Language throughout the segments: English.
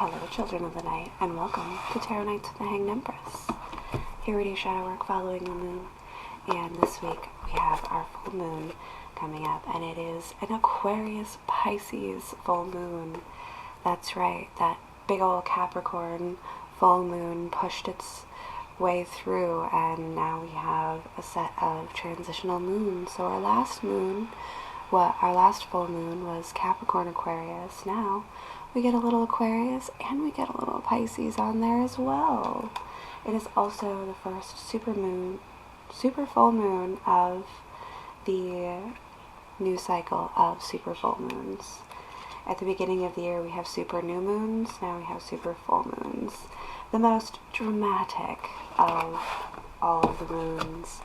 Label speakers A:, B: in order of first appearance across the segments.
A: Hello, children of the night, and welcome to Tarot Nights with the Hanged Empress. Here we do shadow work following the moon, and this week we have our full moon coming up, and it is an Aquarius Pisces full moon. That's right, that big old Capricorn full moon pushed its way through, and now we have a set of transitional moons. So our last full moon was Capricorn Aquarius. Now we get a little Aquarius and we get a little Pisces on there as well. It is also the first super full moon of the new cycle of super full moons. At the beginning of the year we have super new moons, now we have super full moons. The most dramatic of all of the moons.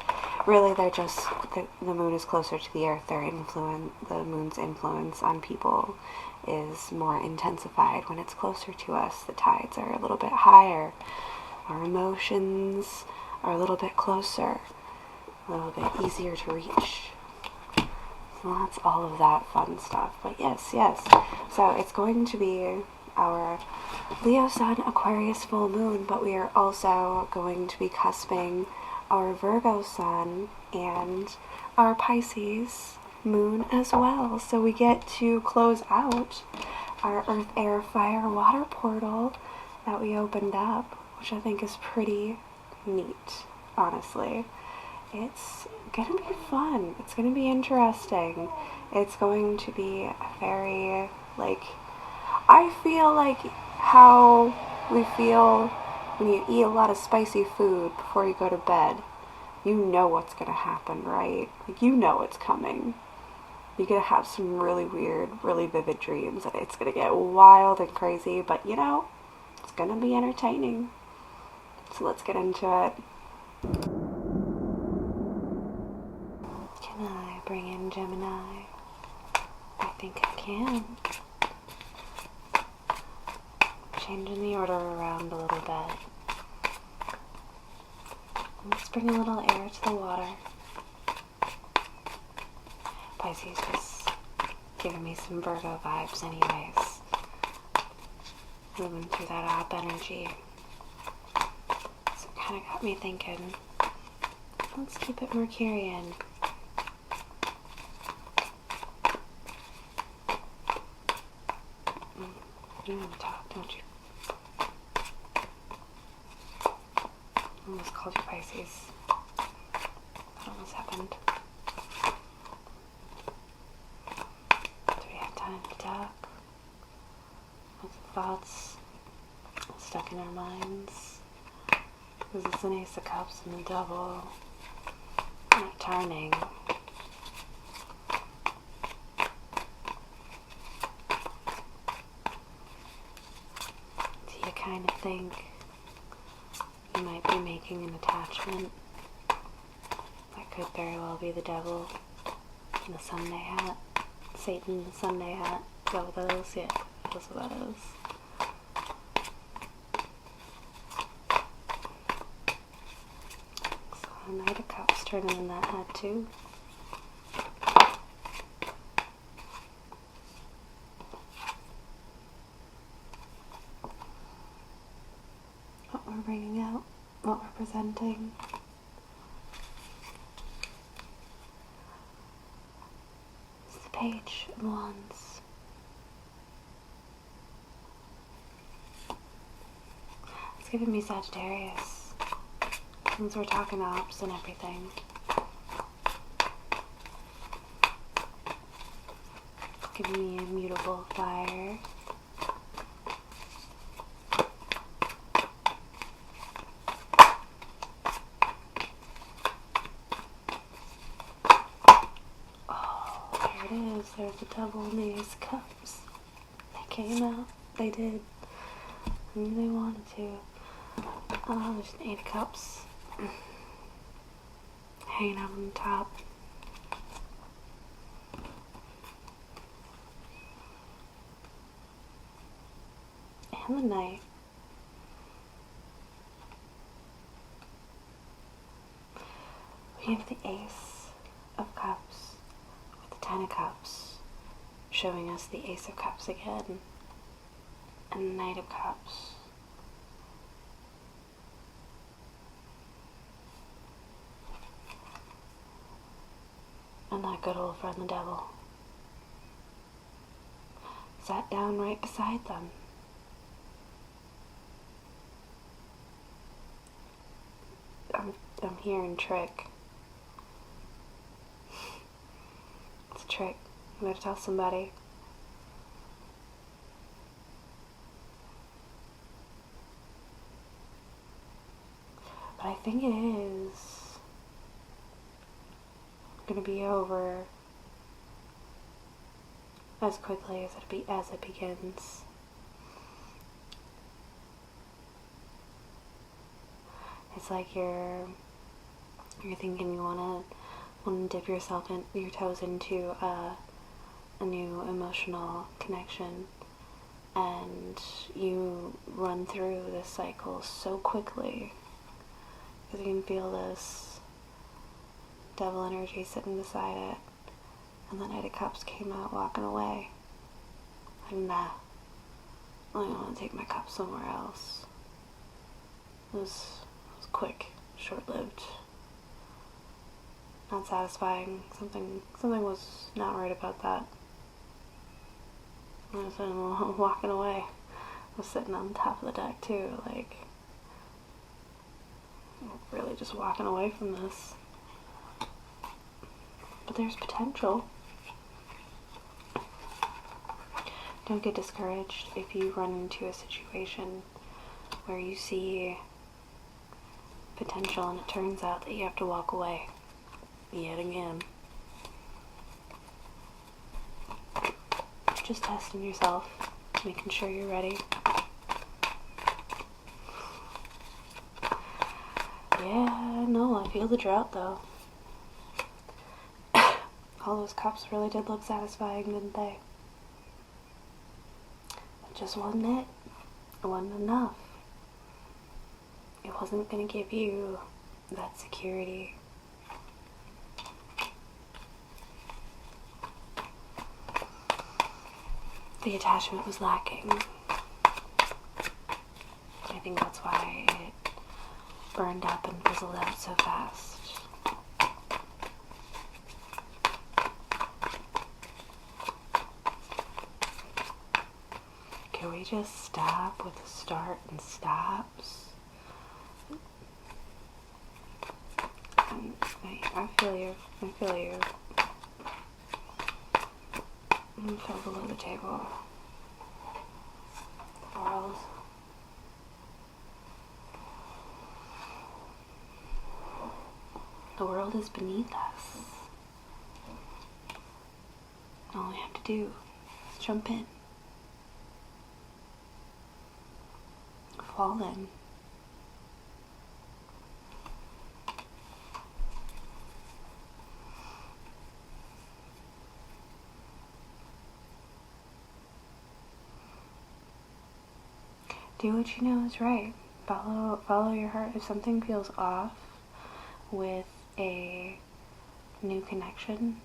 A: Really, they're just, the moon is closer to the earth. The moon's influence on people is more intensified when it's closer to us. The tides are a little bit higher. Our emotions are a little bit closer, a little bit easier to reach. So that's all of that fun stuff. But yes. So it's going to be our Leo Sun Aquarius full moon, but we are also going to be cusping our Virgo Sun and our Pisces moon as well. So we get to close out our Earth, Air, Fire, Water portal that we opened up, which I think is pretty neat, honestly. It's going to be fun. It's going to be interesting. It's going to be very, I feel like how we feel when you eat a lot of spicy food before you go to bed. You know what's going to happen, right? You know it's coming. You're going to have some really weird, really vivid dreams, and it's going to get wild and crazy, but it's going to be entertaining. So let's get into it. Can I bring in Gemini? I think I can. Changing the order around a little bit. Let's bring a little air to the water. Pisces is giving me some Virgo vibes anyways. Moving through that up energy. So it kind of got me thinking, let's keep it Mercurian. You want to talk, don't you? Almost called you Pisces. That almost happened. Do we have time to talk? Lots of thoughts stuck in our minds. Because it's an Ace of Cups and a double. Not turning. Do you kind of think you might be making an attachment? That could very well be the devil in the Sunday hat. Satan in the Sunday hat. Is that what that is? Yeah, that's what that is. So a Knight of Cups turning in that hat too. What we're bringing out, what we're presenting. It's the Page of Wands. It's giving me Sagittarius, since we're talking ops and everything. It's giving me immutable fire. There's the double and the Ace of Cups. They came out. They did. I mean, they wanted to. Oh, there's an Eight of Cups. Hanging out on the top. And the Knight. We have the Ace of Cups. Ten of Cups, showing us the Ace of Cups again. and Knight of Cups. And that good old friend, the Devil, sat down right beside them. I'm hearing trick. It's a trick. I'm gonna tell somebody. But I think it is gonna be over as quickly as it begins. It's like you're thinking you wanna dip your toes into a new emotional connection, and you run through this cycle so quickly because you can feel this devil energy sitting beside it, and the Knight of Cups came out walking away. And I want to take my cup somewhere else. It was quick, short-lived, not satisfying. Something was not right about that. I was walking away. I was sitting on top of the deck too, like really just walking away from this. But there's potential. Don't get discouraged if you run into a situation where you see potential and it turns out that you have to walk away yet again. Just testing yourself, making sure you're ready. Yeah, no, I feel the drought though. All those cups really did look satisfying, didn't they? It just wasn't it. It wasn't enough. It wasn't going to give you that security. The attachment was lacking. I think that's why it burned up and fizzled out so fast. Can we just stop with the start and stops? I feel you. I feel you. I fell below the table. The world. The world is beneath us. All we have to do is jump in. Fall in. Do what you know is right. Follow your heart. If something feels off with a new connection,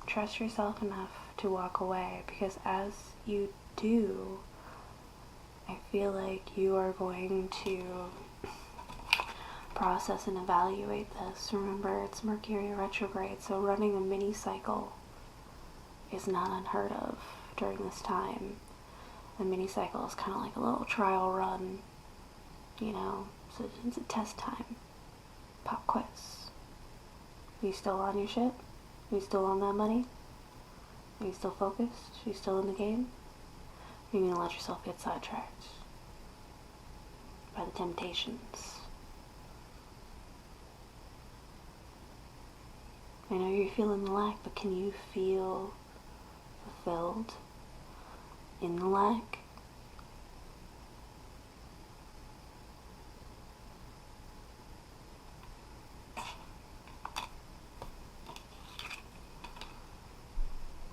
A: trust yourself enough to walk away, because as you do, I feel like you are going to process and evaluate this. Remember, it's Mercury retrograde, so running a mini cycle is not unheard of during this time. The mini cycle is kind of like a little trial run, you know, so it's a test time. Pop quiz. Are you still on your shit? Are you still on that money? Are you still focused? Are you still in the game? Or are you going to let yourself get sidetracked by the temptations? I know you're feeling the lack, but can you feel fulfilled in the lack?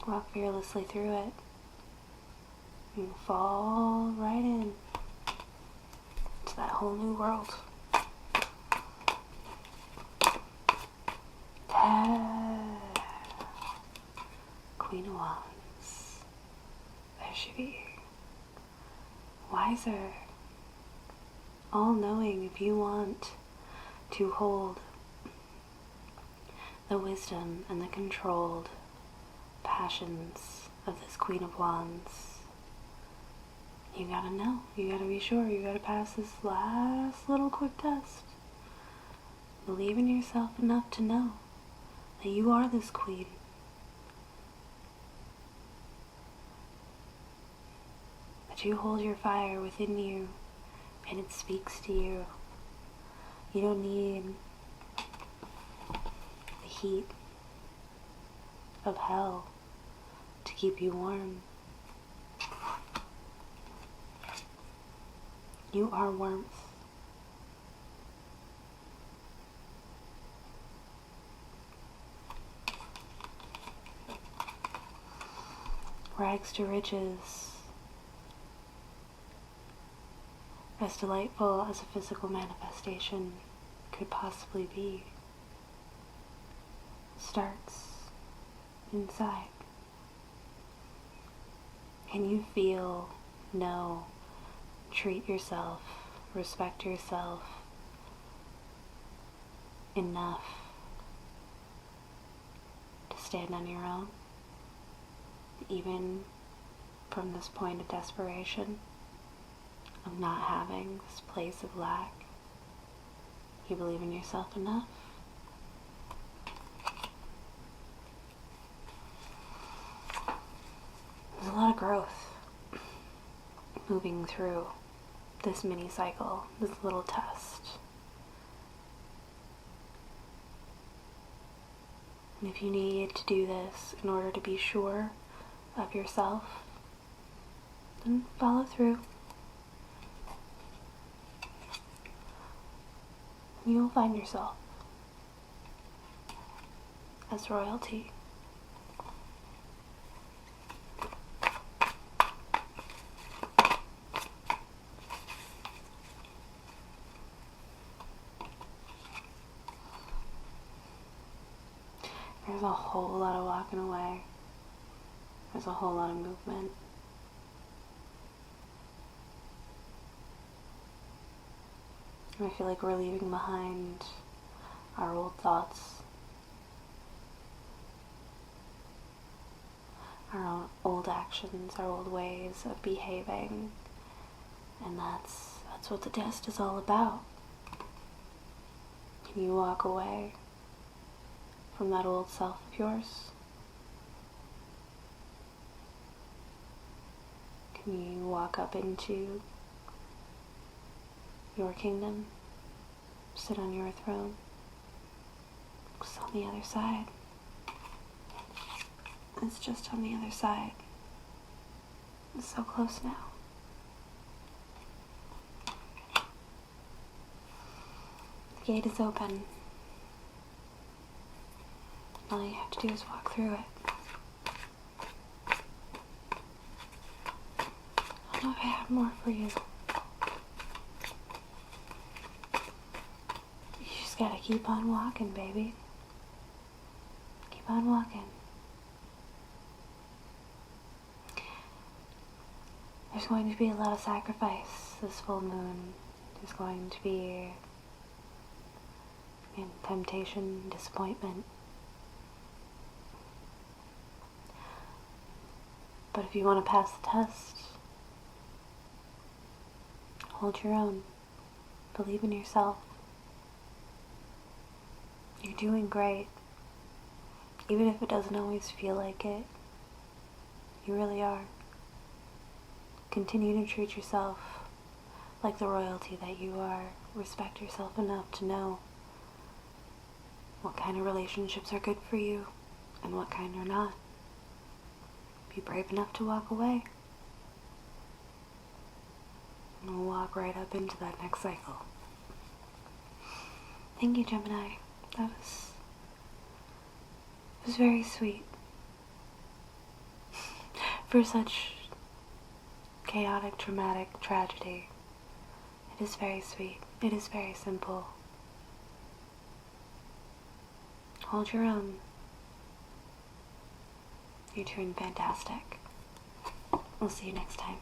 A: Walk fearlessly through it. You fall right in to that whole new world. Queen of Wands. There she be. wiser, all-knowing. If you want to hold the wisdom and the controlled passions of this Queen of Wands, you gotta know, you gotta be sure, you gotta pass this last little quick test. Believe in yourself enough to know that you are this queen. That you hold your fire within you and it speaks to you. You don't need the heat of hell to keep you warm. You are warmth. Rags to riches. As delightful as a physical manifestation could possibly be, starts inside. Can you feel, know, treat yourself, respect yourself enough to stand on your own, even from this point of desperation, of not having this place of lack? You believe in yourself enough? There's a lot of growth moving through this mini cycle, this little test. And if you need to do this in order to be sure of yourself, then follow through. You'll find yourself as royalty. There's a whole lot of walking away. There's a whole lot of movement. I feel like we're leaving behind our old thoughts, our old actions, our old ways of behaving, and that's what the test is all about. Can you walk away from that old self of yours? Can you walk up into your kingdom, sit on your throne? It's on the other side. It's just on the other side. It's so close now. The gate is open. All you have to do is walk through it. I don't know if I have more for you. You just gotta keep on walking, baby. Keep on walking. There's going to be a lot of sacrifice this full moon. There's going to be temptation, disappointment. But if you want to pass the test, hold your own. Believe in yourself. You're doing great. Even if it doesn't always feel like it, you really are. Continue to treat yourself like the royalty that you are. Respect yourself enough to know what kind of relationships are good for you and what kind are not. Be brave enough to walk away. And we'll walk right up into that next cycle. Thank you, Gemini. That was very sweet. For such chaotic, traumatic tragedy, it is very sweet. It is very simple. Hold your own. You're doing fantastic. We'll see you next time.